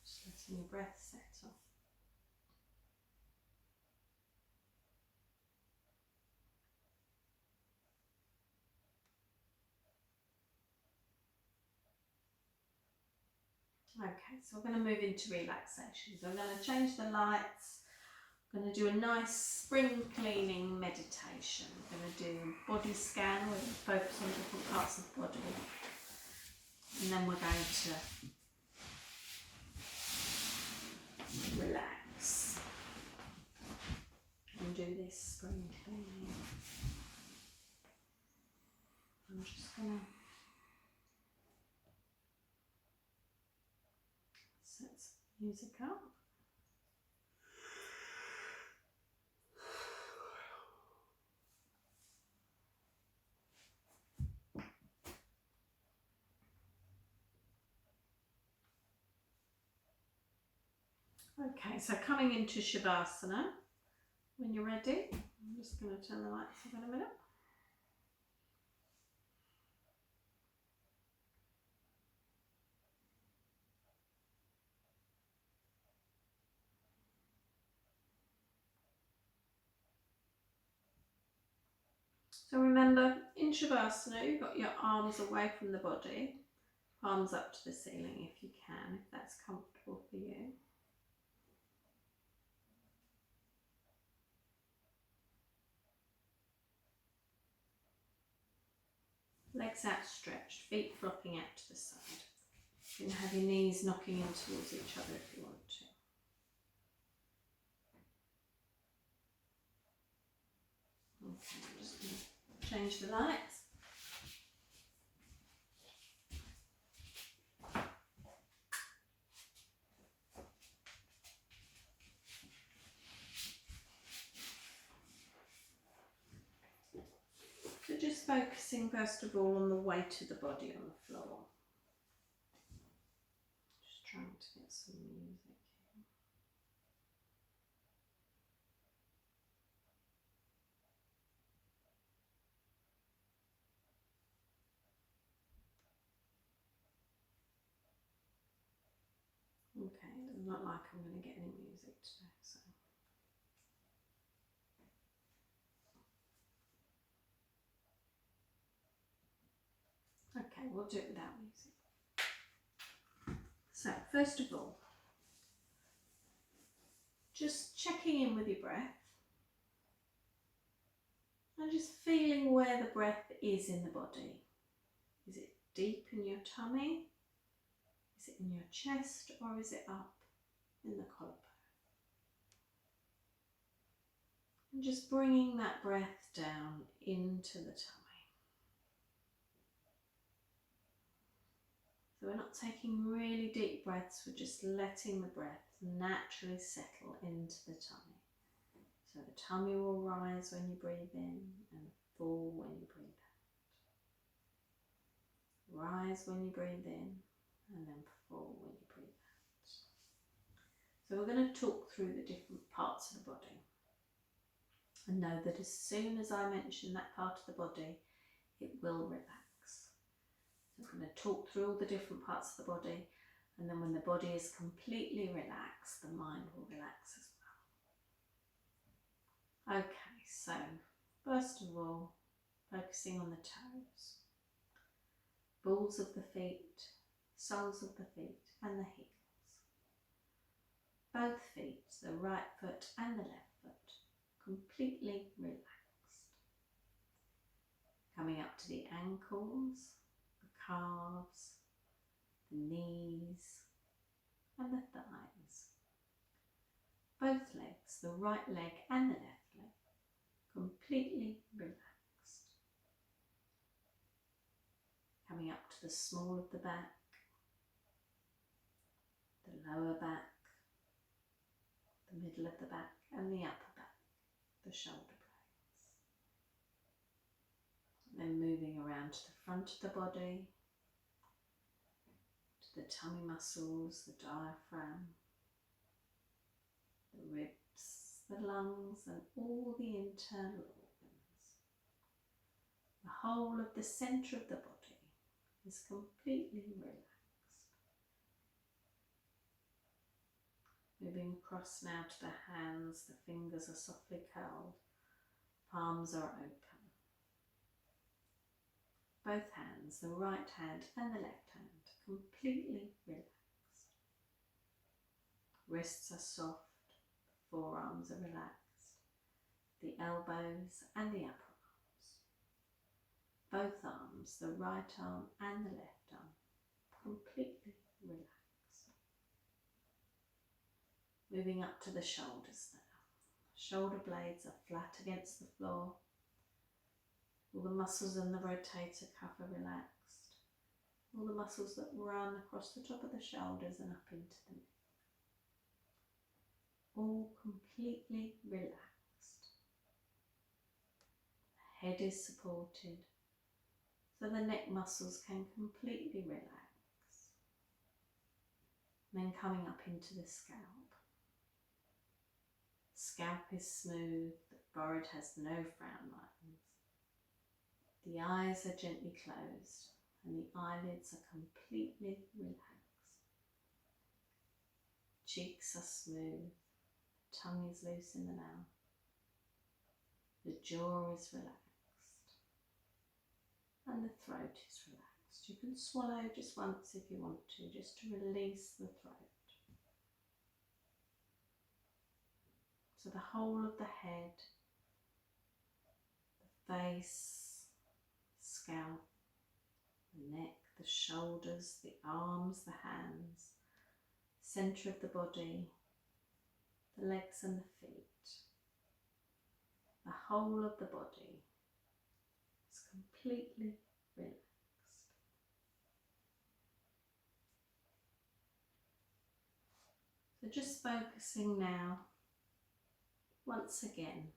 Speaker 1: Just letting your breath settle. Okay, so we're going to move into relaxation. So I'm going to change the lights. I'm going to do a nice spring cleaning meditation. I'm going to do a body scan where we focus on different parts of the body. And then we're going to relax and do this spring cleaning. I'm just going to set some music up. Okay, so coming into Shavasana, when you're ready, I'm just going to turn the lights off in a minute. So remember, in Shavasana, you've got your arms away from the body, palms up to the ceiling if you can, if that's comfortable for you. Legs outstretched, feet flopping out to the side. You can have your knees knocking in towards each other if you want to. Okay, I'm just going to change the lights. So just focusing first of all on the weight of the body on the floor. Just trying to get some music here. Okay, it doesn't look like I'm going to get any music today, so. Okay, we'll do it without music. So, first of all, just checking in with your breath and just feeling where the breath is in the body. Is it deep in your tummy? Is it in your chest, or is it up in the collarbone? And just bringing that breath down into the tummy. So we're not taking really deep breaths, we're just letting the breath naturally settle into the tummy. So the tummy will rise when you breathe in and fall when you breathe out. Rise when you breathe in and then fall when you breathe out. So we're going to talk through the different parts of the body. And know that as soon as I mention that part of the body, it will relax. So I'm going to talk through all the different parts of the body, and then when the body is completely relaxed, the mind will relax as well. Okay, so first of all, focusing on the toes, balls of the feet, soles of the feet and the heels. Both feet, the right foot and the left foot, completely relaxed. Coming up to the ankles, the calves, the knees and the thighs. Both legs, the right leg and the left leg, completely relaxed. Coming up to the small of the back, the lower back, the middle of the back and the upper back, the shoulder blades. And then moving around to the front of the body, to the tummy muscles, the diaphragm, the ribs, the lungs and all the internal organs. The whole of the centre of the body is completely relaxed. Moving across now to the hands, the fingers are softly curled, palms are open. Both hands, the right hand and the left hand, completely relaxed. Wrists are soft, the forearms are relaxed, the elbows and the upper arms. Both arms, the right arm and the left arm, completely relaxed. Moving up to the shoulders now. Shoulder blades are flat against the floor. All the muscles in the rotator cuff are relaxed. All the muscles that run across the top of the shoulders and up into the neck. All completely relaxed. The head is supported, so the neck muscles can completely relax. And then coming up into the scalp. Scalp is smooth, the forehead has no frown lines. The eyes are gently closed and the eyelids are completely relaxed. Cheeks are smooth, tongue is loose in the mouth. The jaw is relaxed and the throat is relaxed. You can swallow just once if you want to, just to release the throat. So the whole of the head, the face, scalp, the neck, the shoulders, the arms, the hands, centre of the body, the legs and the feet. The whole of the body is completely relaxed. So just focusing now, once again,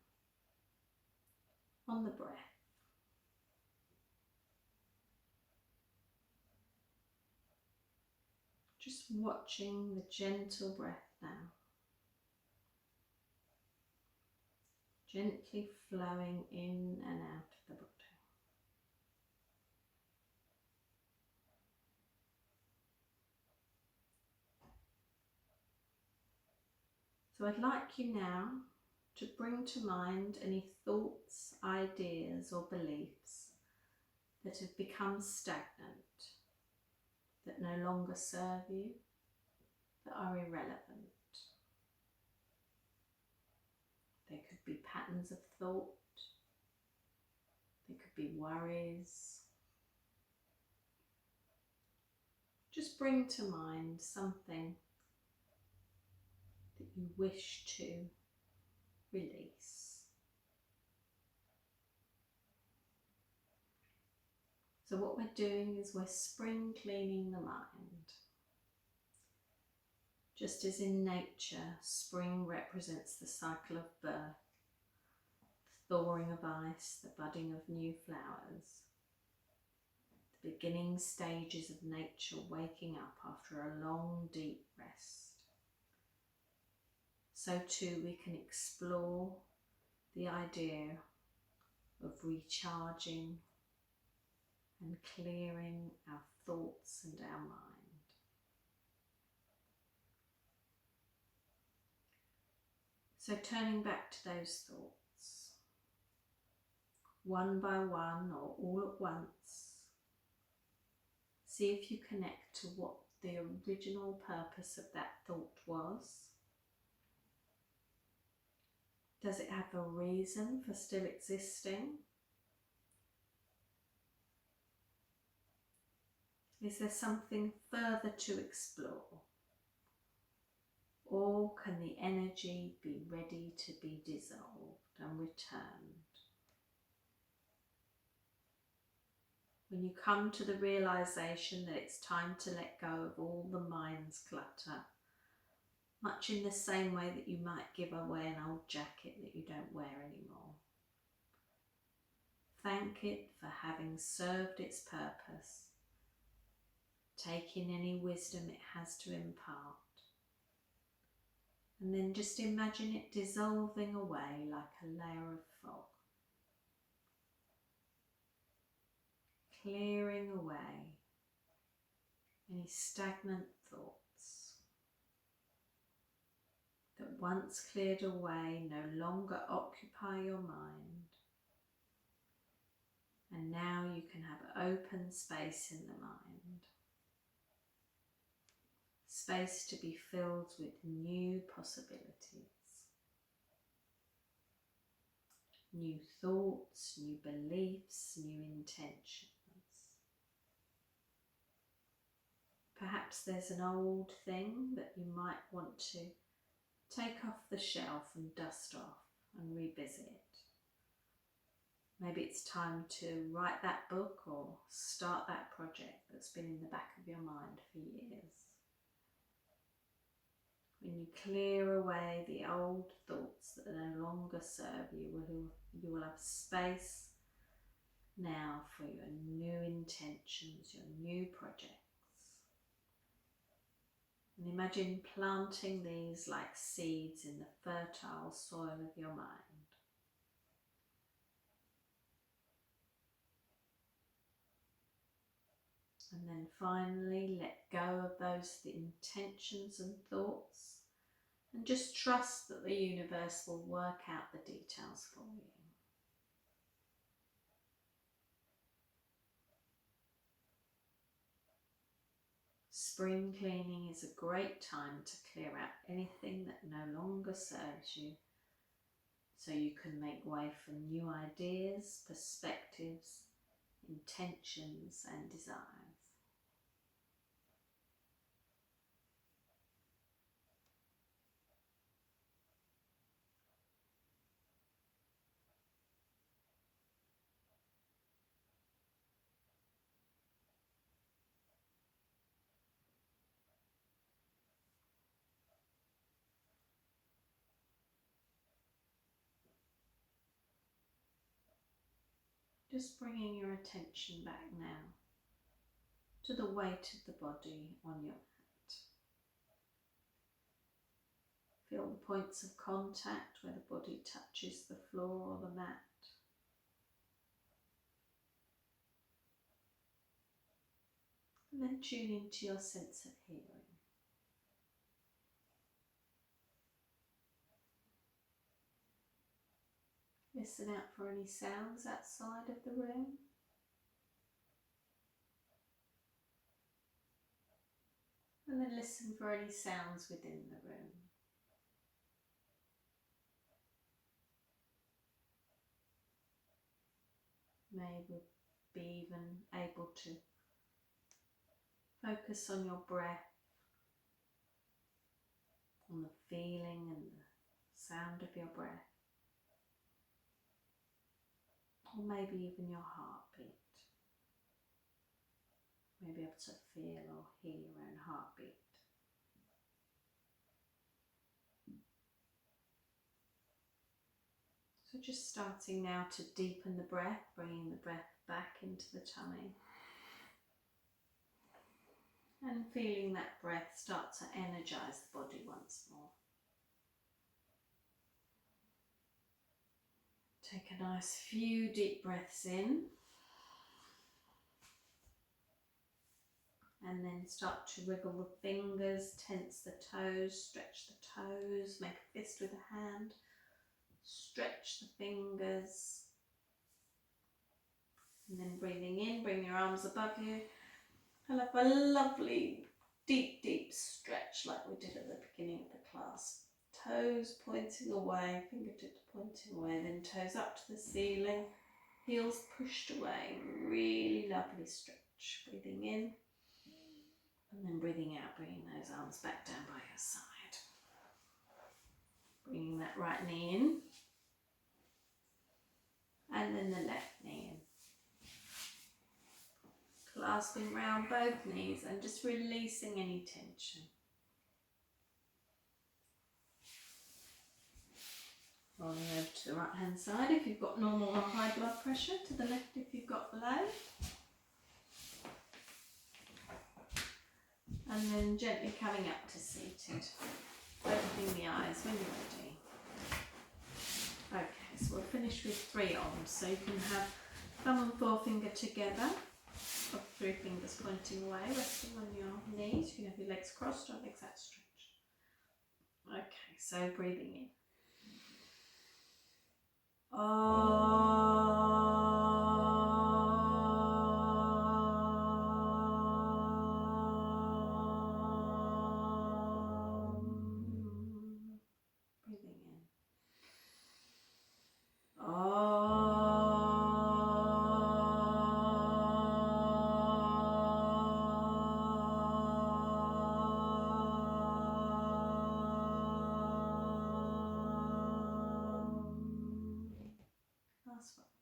Speaker 1: on the breath. Just watching the gentle breath now, gently flowing in and out of the body. So I'd like you now to bring to mind any thoughts, ideas or beliefs that have become stagnant, that no longer serve you, that are irrelevant. They could be patterns of thought, they could be worries. Just bring to mind something that you wish to release. So what we're doing is we're spring cleaning the mind. Just as in nature, spring represents the cycle of birth, the thawing of ice, the budding of new flowers, the beginning stages of nature waking up after a long, deep rest. So too we can explore the idea of recharging and clearing our thoughts and our mind. So turning back to those thoughts, one by one or all at once, see if you connect to what the original purpose of that thought was. Does it have a reason for still existing? Is there something further to explore? Or can the energy be ready to be dissolved and returned? When you come to the realization that it's time to let go of all the mind's clutter, much in the same way that you might give away an old jacket that you don't wear anymore. Thank it for having served its purpose, take in any wisdom it has to impart, and then just imagine it dissolving away like a layer of fog, clearing away any stagnant thoughts that once cleared away no longer occupy your mind, and now you can have open space in the mind, space to be filled with new possibilities, new thoughts, new beliefs, new intentions. Perhaps there's an old thing that you might want to take off the shelf and dust off and revisit. Maybe it's time to write that book or start that project that's been in the back of your mind for years. When you clear away the old thoughts that no longer serve you, you will have space now for your new intentions, your new projects. And imagine planting these like seeds in the fertile soil of your mind. And then finally let go of those intentions and thoughts and just trust that the universe will work out the details for you. Spring cleaning is a great time to clear out anything that no longer serves you, so you can make way for new ideas, perspectives, intentions and desires. Just bringing your attention back now to the weight of the body on your mat. Feel the points of contact where the body touches the floor or the mat. And then tune into your sense of hearing. Listen out for any sounds outside of the room. And then listen for any sounds within the room. Maybe be even able to focus on your breath, on the feeling and the sound of your breath, or maybe even your heartbeat. Maybe able to feel or hear your own heartbeat. So just starting now to deepen the breath, bringing the breath back into the tummy. And feeling that breath start to energize the body once more. Take a nice few deep breaths in. And then start to wriggle the fingers, tense the toes, stretch the toes, make a fist with a hand, stretch the fingers. And then breathing in, bring your arms above you. And have a lovely deep stretch like we did at the beginning of the class. Toes pointing away, fingertips pointing away, then toes up to the ceiling, heels pushed away. Really lovely stretch. Breathing in. And then breathing out, bringing those arms back down by your side. Bringing that right knee in. And then the left knee in. Clasping round both knees and just releasing any tension. Rolling over to the right hand side if you've got normal or high blood pressure. To the left if you've got low. And then gently coming up to seated. Opening the eyes when you're ready. Okay, so we'll finish with 3 arms. So you can have thumb and forefinger together, or 3 fingers pointing away, resting on your knees. You can have your legs crossed or legs outstretched. Okay, so breathing in. Breathing in. Last one.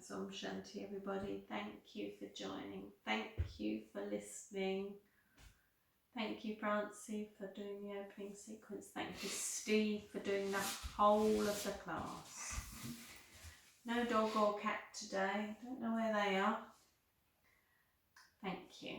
Speaker 1: Thanks, Om Shanti, everybody. Thank you for joining. Thank you for listening. Thank you, Francie, for doing the opening sequence. Thank you, Steve, for doing the whole of the class. No dog or cat today. Don't know where they are. Thank you.